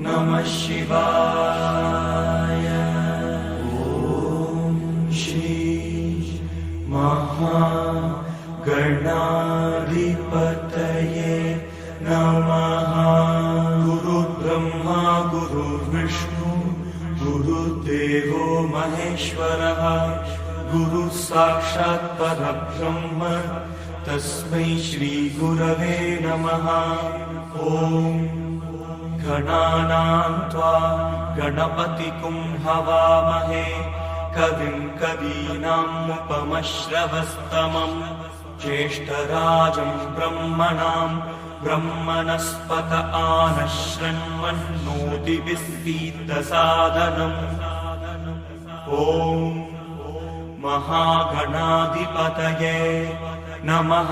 नमः शिवाय। ॐ श्री महागणाधिपतये नमः। गुरुर्ब्रह्मा गुरुर्विष्णु गुरुर्देवो महेश्वरः। गुरुः साक्षात् परब्रह्म तस्मै श्री गुरवे नमः। ॐ गणानां त्वा गणपतिं हवामहे कविं कवीनामुपमश्रवस्तमम् ज्येष्ठराजं ब्रह्मणां ब्रह्मणस्पत आनश्रण्वन्नोतिभिस्सीदसादनम्। ॐ महागणाधिपतये नमः।